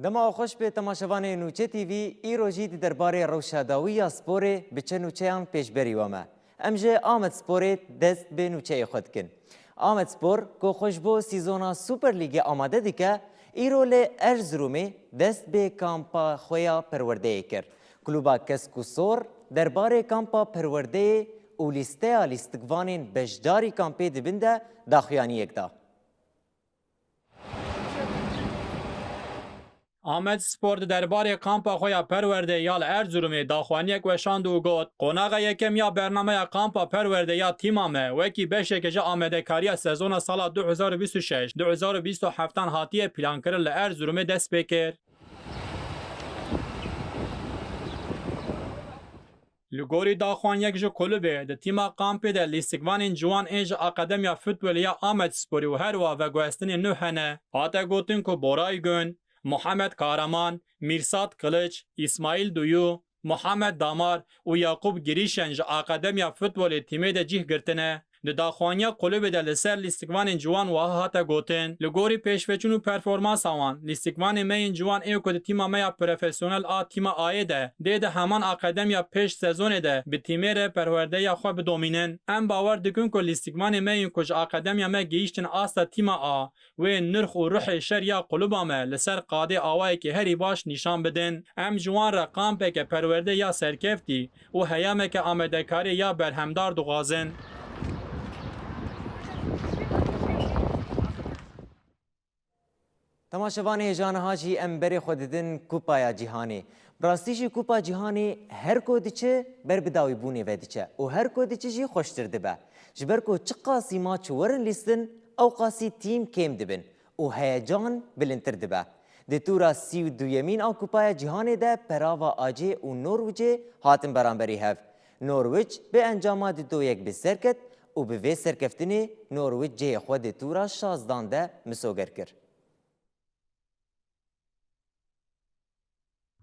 دما خوش به تماشاوان نوچه تیوی ای روژی درباره روشاداوی سپوره بچه نوچهان پیش بریوامه. امجه آمد سپوره دست به نوچه خود کن. آمد سپور که خوشبو سیزونا سوپر لیگ آماده دیگه ای رول ارزرومی دست به کامپا خویا پرورده کر. کلوبا کسکو سور درباره کامپا پرورده و لیسته لیستگوانین بجداری کامپی دبنده داخیانی یک دا. آمد سپورت درباره کامپا خویا پرورده یال ارزرومی داخوانیک و شاند و گوت قوناغا یکم یا برنامه کامپا پرورده یا تیمامه وکی بشه که جا آمده کاری سزون سال 2026-2027 هاتیه پلان کرد لارزرومی دست بکر. لگوری داخوان یک جو کلوبه ده تیما کامپی ده لیستگوانین جوان اینج اکادمیا فوتبال یا آمد سپوری و هروا و گوستنی نوهنه هاته گوتن که بورای گون محمد کارمان، میرسات کلچ، اسماعیل دویو، محمد دامار و یعقوب گریشنج اکادمیا فوتبال تیمی ده جیه گرتنه ده داخوانیا قلوب ده لسر لیستگوان جوان و هاتا گوتن لگوری پیشوچون و پرفورمانس آوان لیستگوان مین جوان ایو که تیما میا پروفسیونل آ تیما آیه ده همان اکادمیا پیش سزون ده به تیمی ره پرورده یا خواه بدومینن ام باور دکن که لیستگوان مین کج اکادمیا ما گیشتن آستا تیما آ و نرخ و روح شر یا قلوبا ما لسر قاده آوائي که هری باش نشان بدن ام جوان را قامپه که پرورده یا سرکفتی و هیامه که آمده کاری یا برهمدار دو غازن تماشاوان هجان هاجی امبر خوددن کوپایا جهانی براستیجی کوپا جهانی هر کو دیچه بر بداوی بونه و دیچه و هر کو دیچه جی خوشتر دبه جبر کو چه قاسی ما چورن لیستن او قاسی تیم کم دبن و هیجان بلنتر دبه ده تورا 32 یمین او کوپایا جهانی ده پراوا آجه و نوروجه هاتن برانبری هف نورویج به انجامات دو یک بسرکت و به وی سرکفتنی نورویج جه خود تورا 16 ده مسوگر کرد.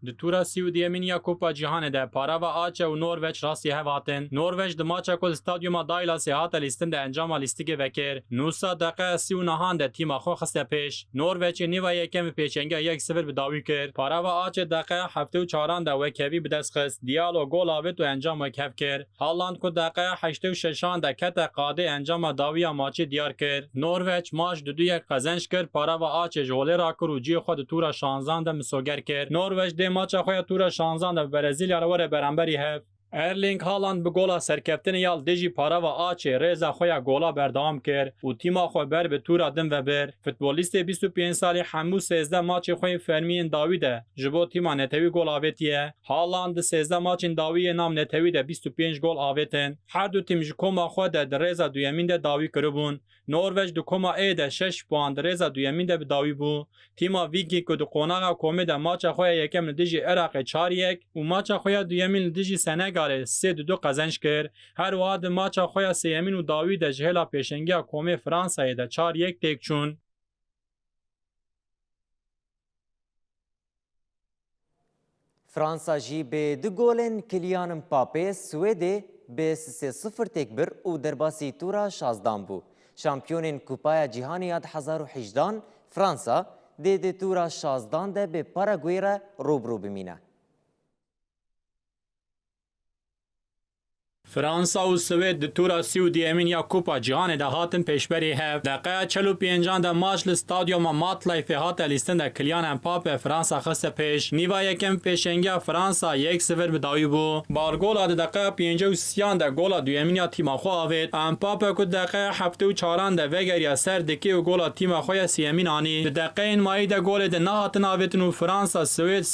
د تورا 32 یا کوپا جهان ده پارا و آچه و نورویج راستی هواتن نورویج د ماچا کل استادیوم دایلا سیاحت لیستن ده انجام لیستیگه وکر نوسا دقیقه 39 ده تیم خو خسته پیش نورویج نیو یکم پیچنگه 1-0 به داوی کرد پارا و آچه دقیقه 74 ده وکوی به دست خست دیالو گل آوت و انجام وکف کرد هالند کو دقیقه 86 ده کت قاده انجام داوی ماچی دیار کرد نورویج ماچ دو یک قزنش کرد پارا و آچه جوله را کرد جی خود تورا 16 ده مسوگر کرد نورویج ماچا خویا تورا 16 ده برزیل یاروره برانبری هف ارلینگ هالند به گولا سرکفتن یال دیجی پارا و آچه ریزا خویا گولا بردام کرد و تیما خو بر به تورا دم و بر فوتبالیست 25 سالی حمو 13 ماچ خوی فرمین داویده جبو تیما نتوی گل آوتیه هالند 13 ماچ داوی نام نتوی ده 25 گل آوتن هر دو تیم جکوما خو ده ریزا دویمین ده داوی کربون نورویج دو کما ای ده 6 پوان ریزا دویمین ده داوی بو تیما ویگی که دو قوناغا کومه ده ماچ خویا یکم دیجی عراق 4-1 و ماچ خویا دویمین دیجی سنگال 3-2 قزنج کرد هر واد ماچا خویا سیمین و داوی ده جهلا پیشنگی کومه فرانسای ده 4-1 تک چون فرانسا جی به دو گولن کلیان مباپه سوئد به 3-0 تک بر و درباسی تورا 16 بو شامپیونین کوپایا جهانی 2018 فرانسا ده تورا 16 ده به پاراگوئ را روبرو بمینه فرانسا و سوئد د تورا 32 یا کوپا جهان ده هاتن پیشبری هف دقیقه 45 ده ماچ لستادیوم ماتلایف هات لیستن ده کلیان امپاپه فرانسا خسته پیش نیوا یکم پیشنگی فرانسا 1-0 به داوی بو بار گل ده دقیقه 53 ده گل دویمین تیم خو اوید امپاپه کو دقیقه 74 ده وگریا سر دکی و گل تیم خو سیمین انی ده دقیقه مای ده گل ده نه هاتن اویتن و فرانسا سوئد 3-0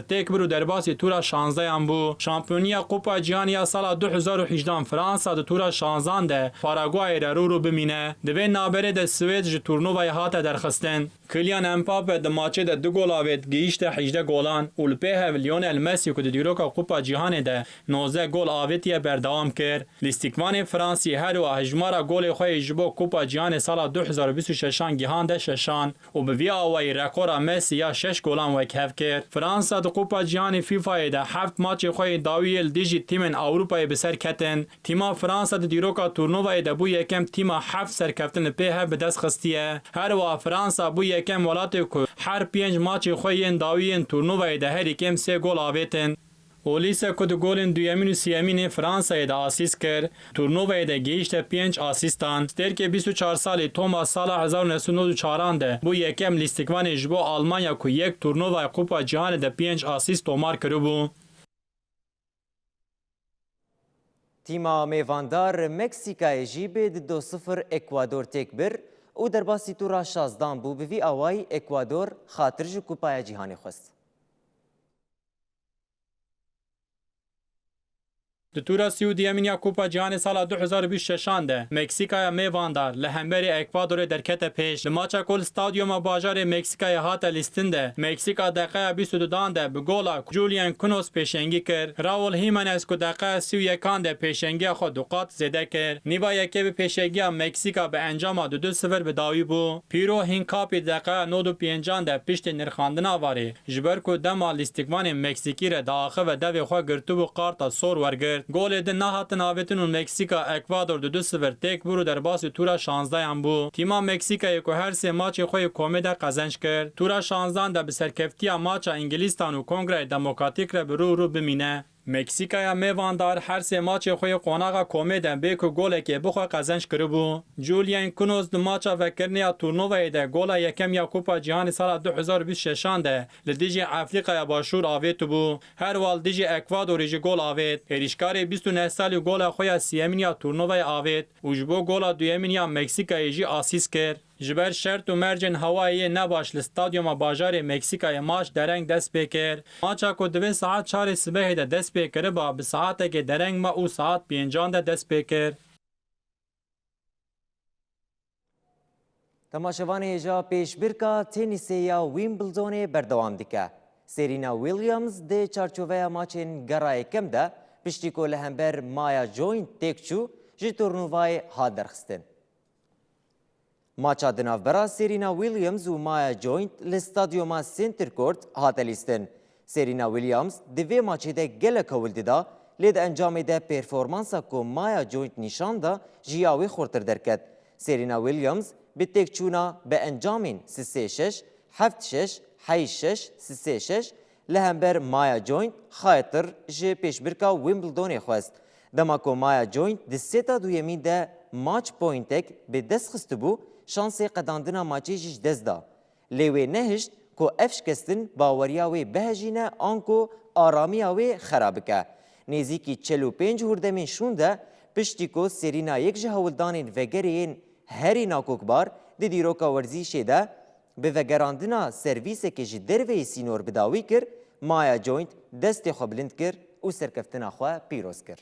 تک برو درباسی تورا 16 ام بو شامپیونیا کوپا جهانی سال 2018 فرانسا د تورا 16 ده پاراگوئ رو بمینه دوی نابره ده سوئد ج تورنوای هات درخستن کلیان امپاپه د ماچه ده دو گل آوید گیشت 18 گلان و لپه لیونل مسی که د دیروکا کوپا جهان ده 19 گل آویتی بردوام کرد لیستیکوان فرانسی هر و هجمارا گل خوی جبو کوپا جهان سال 2026 گیهان ده ششان و به وی آوی رکورا مسی یا 6 گلان وکف کرد فرانسا د کوپا جهان فیفا ده 7 ماچ خوی داویل دیجی تیم اروپای بسر کتن تیما فرانسا د دیروکا تورنوای ده بو یکم تیما 7 سرکفتن په به دست خستیه هر و فرانسا بو yekem welatê ku her 5 maçê xwe yên dawî yên turnuvayê de herî kêm 3 gol avêtin. Olîse ku di golên duyemîn û siyemînê Fransayê de asîst kir, turnuvayê de gehîşte 5 asîstan. Stêrkê 24 salî Thomas sala 1994 de bû yekem lîstikvanê ji bo Almanya ku yek turnuvaya Kupa Cîhanê de 5 asîst tomar kiribû. Tîma mêvandar Meksîkayê jî bê di 2-0 Ekwador têk bir û derbasî tura 16 bû. Bi vî awayî Ekwador xatir ji Kupaya Cîhanê xwest. Di tura Sûdiyemîn ya Kupa Cîhanê sala 2026 de Meksîkaya mêvandar li hemberî Ekvadorê derkete pêş. Li maça kol stadyuma bajarê Meksîkayê hate lîstin de Meksîka deqeya 22 de bi gola Julian Kunos pêşengî kir. Raul Jimenez ku deqeya 31 de pêşengiya xwe du qat zêde kir. Nîva yekê bi pêşengiya Meksîka bi encama 2-0 bi dawî bû. Pîro Hincapî deqeya 95 de piştî nirxandina varê ji ber ku dema lîstikvanên Meksîkî re diaxive devê xwe girtibû qarta sor wergir. Golê din nahatin avêtin û Meksîka Ekvador 2-0 têk bû û derbasî tura 16 bû. Tîma Meksîkayê ku her sê maçê xwe yê komê de qezenc kir. Tura 16 de bi serkeftiya maça İngilîstan û Kongreyê Demokratîk re bi rû bimîne. Meksîkaya mêvandar her sê maçê xwe yê qonaxa komê de bê ku golekê bixwe qezenc kiribû. Julian Kunos di maça vekiriniya turnuvayê de gola yekem ya Kupa Cîhanê sala 2026 de li dijî Efrîqaya Başûr avêtibû. Her wal dijî Ekvadorê jî gol avêt. Êrişkarê 29 salî gola xwe ya siyemîn ya turnuvayê avêt û ji bo gola duyemîn ya Meksîkayê jî asîst kir. Ji ber şert û mercên hewayê nebaş li stadyuma bajarê Meksîkayê maç dereng dest pê kir. Maça ku divê saet 4 sibehê de dest pê kiriba bi saetekê dereng ma û saet 5 de dest pê kir. Temaşevanê hêja pêşbirka tenîsê ya Wimbledonê berdewam dike. Serena Williams dê çarçoveya maçên gera yekem de piştî ku li hember Maya Joint têk çû ji turnuvayê hat derxistin. Maça di navbera Serena Williams û Maya Joint li stadyuma Center Court hate lîstin. Serena Williams di vê maçê de gelek hewil dida, lê di encamê de performansa ku Maya Joint nîşan da ji ya wê xurtir derket. Serena Williams bi têkçûna bi encamên 3-6, 7-6, 8-6, 3-6 li hember Maya Joint xayetir ji pêşbirka Wimbledonê xwest. Dema ku Maya Joint di sêta duyemîn de match pointek bi dest xistibû, şansê qedandina maçê jî ji dest da. Lê wê nehişt ku ev şikestin baweriya wê bihejîne an ku aramiya wê xerab bike. Nêzîkî 45 hûrdemên şûn de piştî ku Serena yek ji hewildanên vegerê yên herî nakokbar di dîroka werzîşê de bi vegerandina servîsekê ji derveyê sînor bidawî kir, Maya Joint destê xwe bilind kir û serkeftina xwe pîroz kir.